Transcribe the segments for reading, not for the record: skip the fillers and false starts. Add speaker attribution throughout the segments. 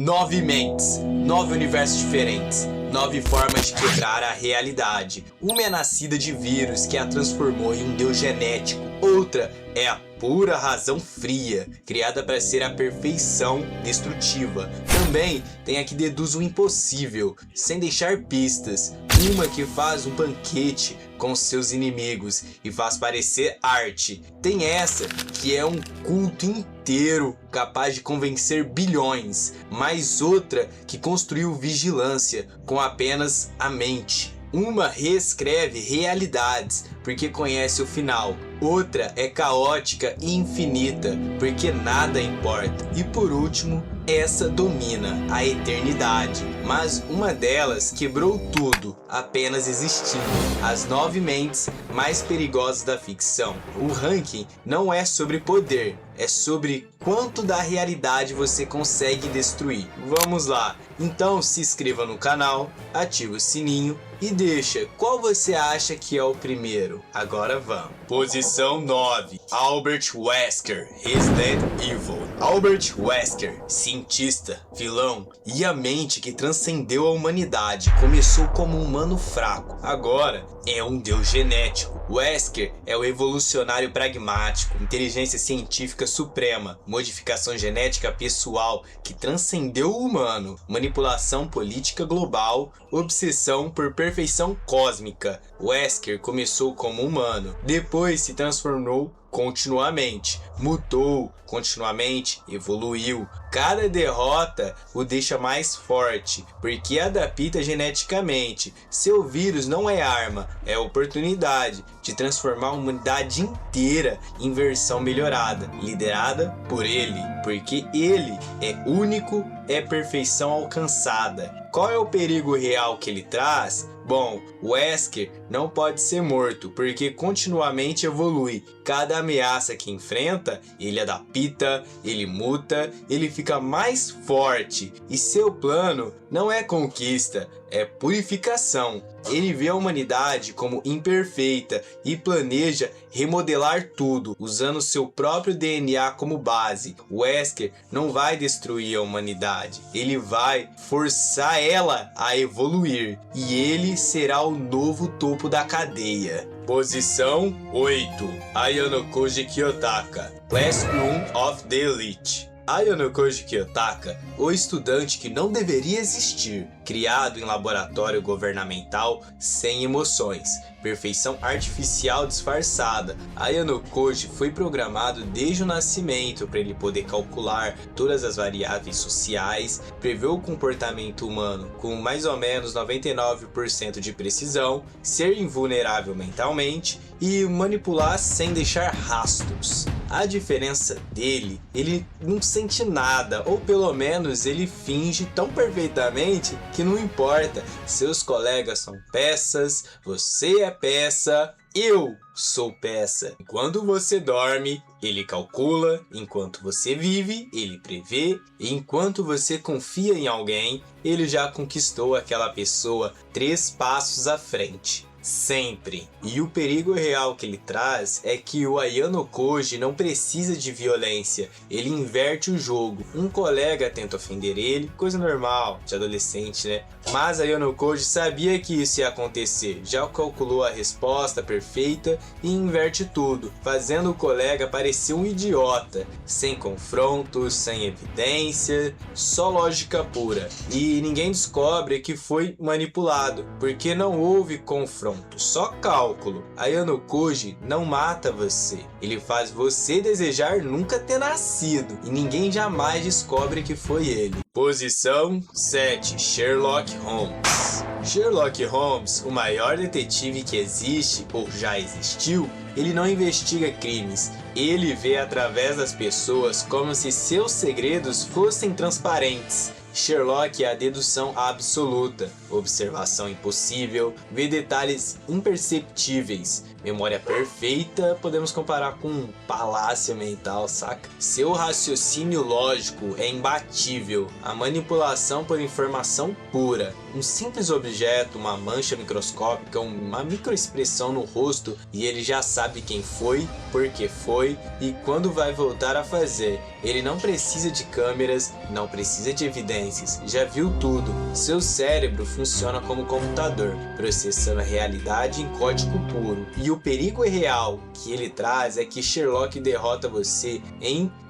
Speaker 1: 9 mentes, 9 universos diferentes, 9 formas de quebrar a realidade. Uma é nascida de vírus que a transformou em um deus genético. Outra é a pura razão fria, criada para ser a perfeição destrutiva. Também tem a que deduz o impossível, sem deixar pistas. Uma que faz um banquete com seus inimigos e faz parecer arte. Tem essa que é um culto inteiro capaz de convencer bilhões. Mais outra que construiu vigilância com apenas a mente. Uma reescreve realidades porque conhece o final. Outra é caótica e infinita porque nada importa. E por último, essa domina a eternidade. Mas uma delas quebrou tudo, apenas existindo. As 9 mentes mais perigosas da ficção. O ranking não é sobre poder, é sobre quanto da realidade você consegue destruir. Vamos lá! Então se inscreva no canal, ative o sininho e deixa qual você acha que é o primeiro. Agora vamos. Posição 9. Albert Wesker, Resident Evil. Albert Wesker, cientista, vilão e a mente que transcendeu a humanidade. Começou como um humano fraco, agora é um deus genético. Wesker é o evolucionário pragmático, inteligência científica suprema, modificação genética pessoal que transcendeu o humano, manipulação política global, obsessão por perfeição cósmica. Wesker começou como humano, depois se transformou continuamente, mutou continuamente, evoluiu. Cada derrota o deixa mais forte, porque adapta geneticamente. Seu vírus não é arma, é oportunidade de transformar a humanidade inteira em versão melhorada, liderada por ele, porque ele é único, é perfeição alcançada. Qual é o perigo real que ele traz? Bom, Wesker não pode ser morto, porque continuamente evolui. Cada ameaça que enfrenta, ele adapta, ele muta, ele fica mais forte. E seu plano não é conquista, é purificação. Ele vê a humanidade como imperfeita e planeja remodelar tudo, usando seu próprio DNA como base. Wesker não vai destruir a humanidade, ele vai forçar ela a evoluir. E ele será o novo topo da cadeia. Posição 8. Ayano Koji Kiyotaka, Classroom of the Elite. Ayano Koji Kiyotaka, o estudante que não deveria existir, criado em laboratório governamental sem emoções, perfeição artificial disfarçada. Ayano Koji foi programado desde o nascimento para ele poder calcular todas as variáveis sociais, prever o comportamento humano com mais ou menos 99% de precisão, ser invulnerável mentalmente e manipular sem deixar rastros. A diferença dele, ele não sente nada, ou pelo menos ele finge tão perfeitamente que não importa. Seus colegas são peças, você é peça, eu sou peça. Enquanto você dorme, ele calcula, enquanto você vive, ele prevê, e enquanto você confia em alguém, ele já conquistou aquela pessoa 3 passos à frente. Sempre. E o perigo real que ele traz é que o Ayano Koji não precisa de violência, ele inverte o jogo. Um colega tenta ofender ele, coisa normal de adolescente, né? Mas Ayano Koji sabia que isso ia acontecer, já calculou a resposta perfeita e inverte tudo, fazendo o colega parecer um idiota, sem confrontos, sem evidência, só lógica pura. E ninguém descobre que foi manipulado, porque não houve confronto. Só cálculo. Ayano Koji não mata você, ele faz você desejar nunca ter nascido e ninguém jamais descobre que foi ele. Posição 7. Sherlock Holmes. Sherlock Holmes, o maior detetive que existe ou já existiu, ele não investiga crimes, ele vê através das pessoas como se seus segredos fossem transparentes. Sherlock é a dedução absoluta, observação impossível, vê detalhes imperceptíveis, memória perfeita, podemos comparar com um palácio mental, saca? Seu raciocínio lógico é imbatível, a manipulação por informação pura. Um simples objeto, uma mancha microscópica, uma microexpressão no rosto e ele já sabe quem foi, por que foi e quando vai voltar a fazer. Ele não precisa de câmeras, não precisa de evidências, já viu tudo. Seu cérebro funciona como computador, processando a realidade em código puro. E o perigo real que ele traz é que Sherlock derrota você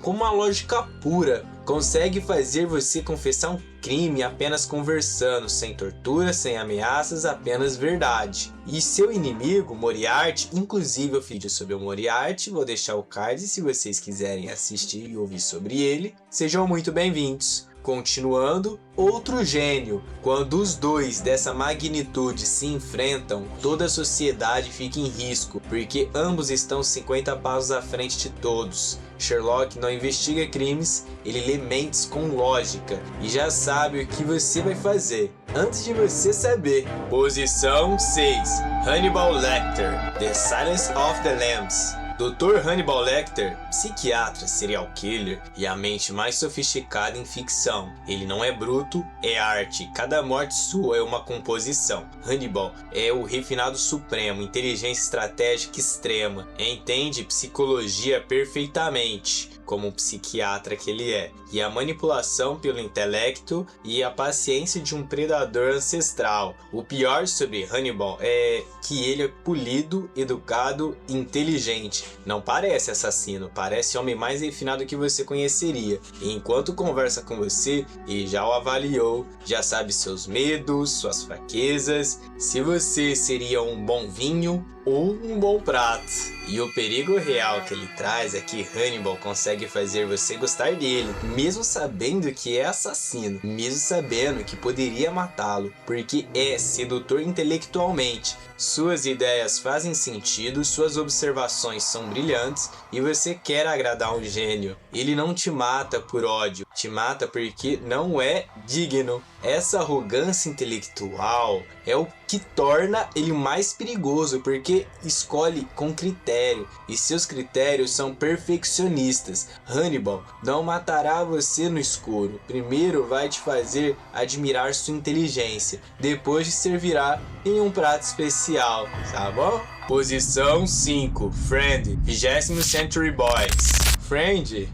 Speaker 1: com uma lógica pura. Consegue fazer você confessar um crime apenas conversando, sem tortura, sem ameaças, apenas verdade. E seu inimigo, Moriarty, inclusive eu fiz sobre o Moriarty, vou deixar o card se vocês quiserem assistir e ouvir sobre ele. Sejam muito bem-vindos. Continuando, outro gênio. Quando os dois dessa magnitude se enfrentam, toda a sociedade fica em risco, porque ambos estão 50 passos à frente de todos. Sherlock não investiga crimes, ele lê mentes com lógica e já sabe o que você vai fazer antes de você saber. Posição 6. Hannibal Lecter, The Silence of the Lambs. Dr. Hannibal Lecter, psiquiatra, serial killer e a mente mais sofisticada em ficção. Ele não é bruto, é arte. Cada morte sua é uma composição. Hannibal é o refinado supremo, inteligência estratégica extrema. Entende psicologia perfeitamente, como um psiquiatra que ele é. E a manipulação pelo intelecto e a paciência de um predador ancestral. O pior sobre Hannibal é que ele é polido, educado e inteligente. Não parece assassino, parece o homem mais refinado que você conheceria. E enquanto conversa com você, ele já o avaliou, já sabe seus medos, suas fraquezas, se você seria um bom vinho ou um bom prato. E o perigo real que ele traz é que Hannibal consegue fazer você gostar dele, mesmo sabendo que é assassino, mesmo sabendo que poderia matá-lo, porque é sedutor intelectualmente. Suas ideias fazem sentido, suas observações são brilhantes e você quer agradar um gênio. Ele não te mata por ódio, te mata porque não é digno. Essa arrogância intelectual é o que torna ele mais perigoso, porque escolhe com critério e seus critérios são perfeccionistas. Hannibal não matará você no escuro. Primeiro vai te fazer admirar sua inteligência, depois te servirá em um prato especial, tá bom? Posição 5. Friend, 20th Century Boys. Friend,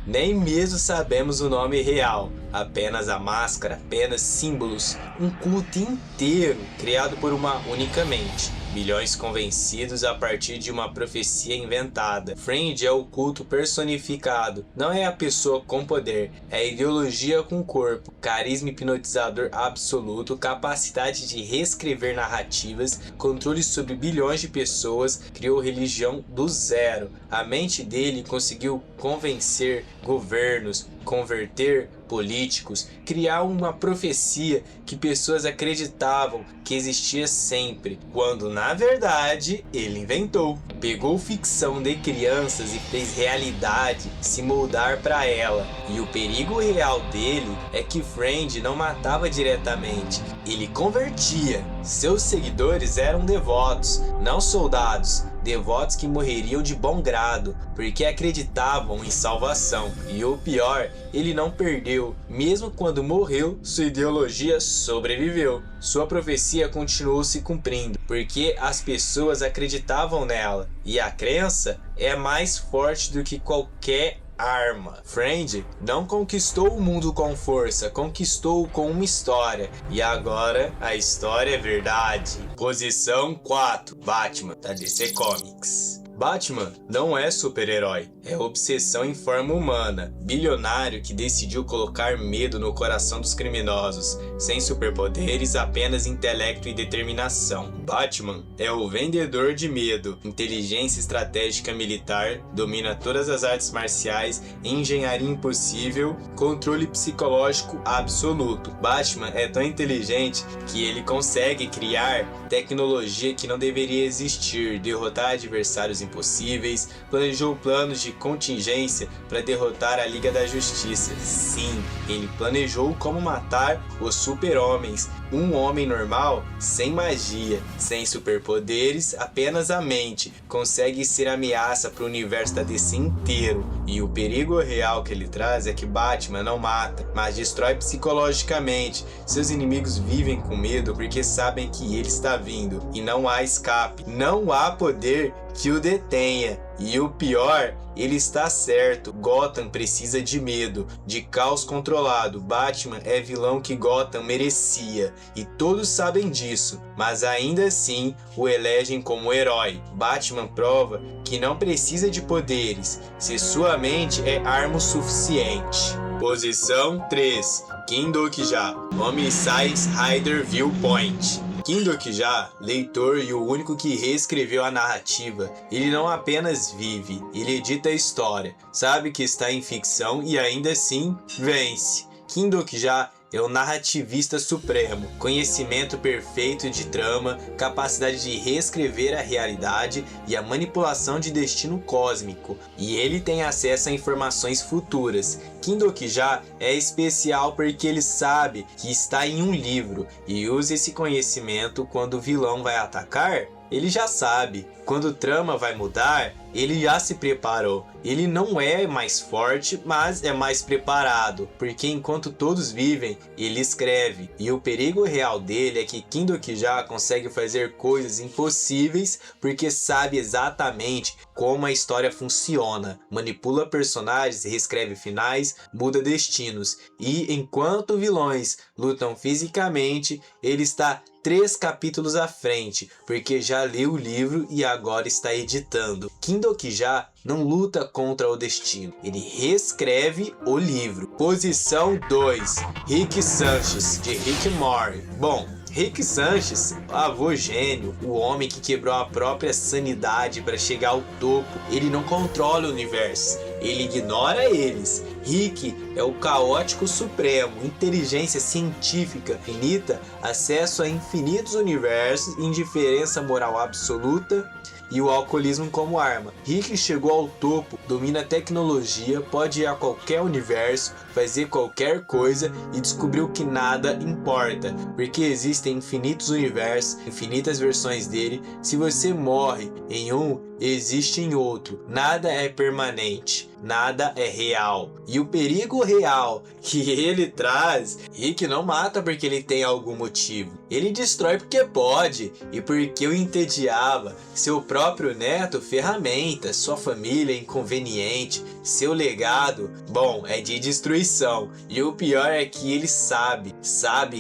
Speaker 1: nem mesmo sabemos o nome real, apenas a máscara, apenas símbolos, um culto inteiro criado por uma única mente. Bilhões convencidos a partir de uma profecia inventada. Friend é o culto personificado, não é a pessoa com poder, é a ideologia com corpo, carisma hipnotizador absoluto, capacidade de reescrever narrativas, controle sobre bilhões de pessoas, criou religião do zero. A mente dele conseguiu convencer governos, converter políticos, criar uma profecia que pessoas acreditavam que existia sempre, quando na verdade ele inventou. Pegou ficção de crianças e fez realidade se moldar para ela. E o perigo real dele é que Friend não matava diretamente, ele convertia. Seus seguidores eram devotos, não soldados. Devotos que morreriam de bom grado, porque acreditavam em salvação. E o pior, ele não perdeu. Mesmo quando morreu, sua ideologia sobreviveu. Sua profecia continuou se cumprindo, porque as pessoas acreditavam nela. E a crença é mais forte do que qualquer arma. Friend não conquistou o mundo com força, conquistou com uma história. E agora a história é verdade. Posição 4. Batman, da DC Comics. Batman não é super-herói, é obsessão em forma humana, bilionário que decidiu colocar medo no coração dos criminosos, sem superpoderes, apenas intelecto e determinação. Batman é o vendedor de medo, inteligência estratégica militar, domina todas as artes marciais, engenharia impossível, controle psicológico absoluto. Batman é tão inteligente que ele consegue criar tecnologia que não deveria existir, derrotar adversários impossíveis, planejou planos de contingência para derrotar a Liga da Justiça. Sim, ele planejou como matar os super-homens, um homem normal sem magia, sem superpoderes, apenas a mente, consegue ser ameaça para o universo da DC inteiro. E o perigo real que ele traz é que Batman não mata, mas destrói psicologicamente. Seus inimigos vivem com medo porque sabem que ele está vindo e não há escape, não há poder que o detenha. E o pior, ele está certo. Gotham precisa de medo, de caos controlado. Batman é vilão que Gotham merecia e todos sabem disso, mas ainda assim o elegem como herói. Batman prova que não precisa de poderes, se sua mente é arma o suficiente. Posição 3. Kim Do-kja, Homicide Rider Viewpoint. Kim Do-kja, leitor e o único que reescreveu a narrativa, ele não apenas vive, ele edita a história, sabe que está em ficção e ainda assim vence. Kim Do-kja é o narrativista supremo, conhecimento perfeito de trama, capacidade de reescrever a realidade e a manipulação de destino cósmico, e ele tem acesso a informações futuras. Kim Do-kja é especial porque ele sabe que está em um livro e usa esse conhecimento quando o vilão vai atacar. Ele já sabe, quando trama vai mudar, ele já se preparou. Ele não é mais forte, mas é mais preparado, porque enquanto todos vivem, ele escreve. E o perigo real dele é que Kim Do-kja consegue fazer coisas impossíveis porque sabe exatamente como a história funciona. Manipula personagens, reescreve finais, muda destinos. E enquanto vilões lutam fisicamente, ele está 3 capítulos à frente, porque já leu o livro e agora está editando. Kim Do-kja não luta contra o destino, ele reescreve o livro. Posição 2. Rick Sanchez, de Rick and Morty. Bom, Rick Sanchez, avô gênio, o homem que quebrou a própria sanidade para chegar ao topo, ele não controla o universo, ele ignora eles. Rick é o caótico supremo, inteligência científica infinita, acesso a infinitos universos, indiferença moral absoluta e o alcoolismo como arma. Rick chegou ao topo, domina a tecnologia, pode ir a qualquer universo, fazer qualquer coisa e descobriu que nada importa, porque existem infinitos universos, infinitas versões dele. Se você morre em um, existe em outro. Nada é permanente, nada é real. E o perigo real que ele traz, Rick não mata porque ele tem algum motivo. Ele destrói porque pode e porque o entediava. Seu próprio neto, ferramenta, sua família, inconveniente, seu legado, bom, é de destruição. E o pior é que ele sabe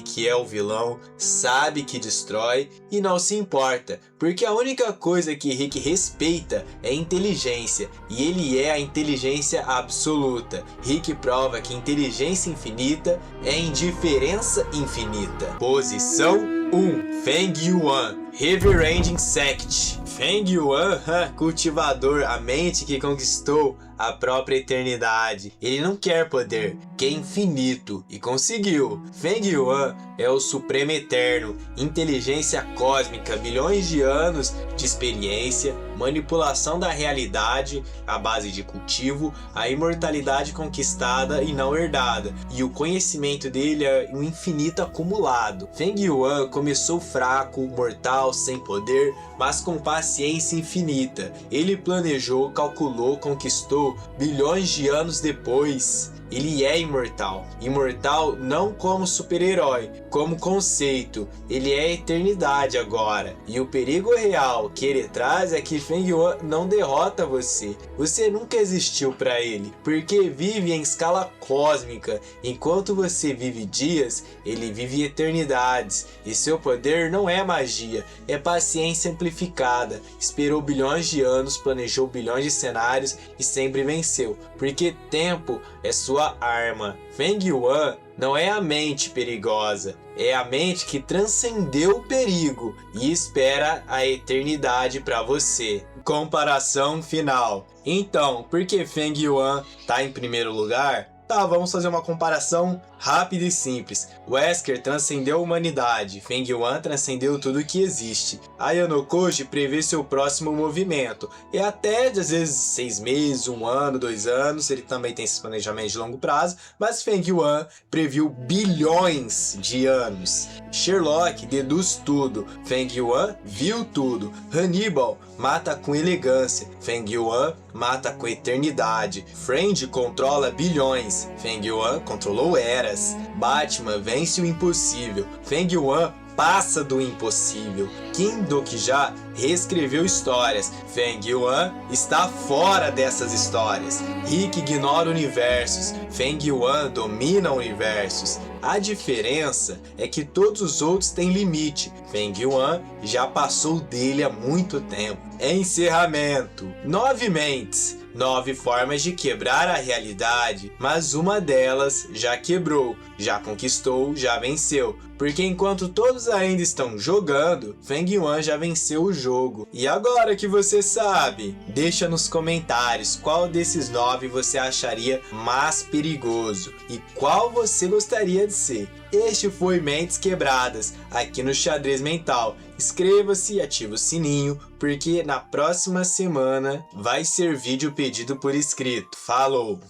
Speaker 1: que é o vilão, sabe que destrói e não se importa, porque a única coisa que Rick respeita é inteligência, e ele é a inteligência absoluta. Rick prova que inteligência infinita é indiferença infinita. Posição 1. Feng Yuan, Reverending Sect. Feng Yuan, cultivador, a mente que conquistou a própria eternidade. Ele não quer poder, quer infinito, e conseguiu. Feng Yuan é o supremo eterno, inteligência cósmica, bilhões de anos de experiência, manipulação da realidade à base de cultivo, a imortalidade conquistada e não herdada, e o conhecimento dele é um infinito acumulado. Feng Yuan começou fraco, mortal, sem poder, mas com paciência infinita. Ele planejou, calculou, conquistou bilhões de anos depois. Ele é imortal. Imortal não como super-herói, como conceito. Ele é a eternidade agora. E o perigo real que ele traz é que Feng Yuan não derrota você. Você nunca existiu para ele, porque vive em escala cósmica. Enquanto você vive dias, ele vive eternidades. E seu poder não é magia, é paciência amplificada. Esperou bilhões de anos, planejou bilhões de cenários e sempre venceu. Porque tempo é sua arma. Feng Yuan não é a mente perigosa, é a mente que transcendeu o perigo e espera a eternidade para você. Comparação final. Então, por que Feng Yuan tá em primeiro lugar? Tá, vamos fazer uma comparação Rápido e simples, Wesker transcendeu a humanidade, Feng Yuan transcendeu tudo que existe. Ayano Koji prevê seu próximo movimento, e até às vezes 6 meses, 1 ano, 2 anos, ele também tem esses planejamentos de longo prazo, mas Feng Yuan previu bilhões de anos. Sherlock deduz tudo, Feng Yuan viu tudo. Hannibal mata com elegância, Feng Yuan mata com eternidade. Friend controla bilhões, Feng Yuan controlou eras. Batman vence o impossível, Feng Yuan passa do impossível. Kim Dokja reescreveu histórias, Feng Yuan está fora dessas histórias. Rick ignora universos, Feng Yuan domina universos. A diferença é que todos os outros têm limite, Feng Yuan já passou dele há muito tempo. Encerramento: 9 mentes, 9 formas de quebrar a realidade, mas uma delas já quebrou, já conquistou, já venceu. Porque enquanto todos ainda estão jogando, Feng Yuan já venceu o jogo. E agora que você sabe, deixa nos comentários qual desses 9 você acharia mais perigoso e qual você gostaria de ser. Este foi Mentes Quebradas, aqui no Xadrez Mental. Inscreva-se e ative o sininho, porque na próxima semana vai ser vídeo pedido por escrito. Falou!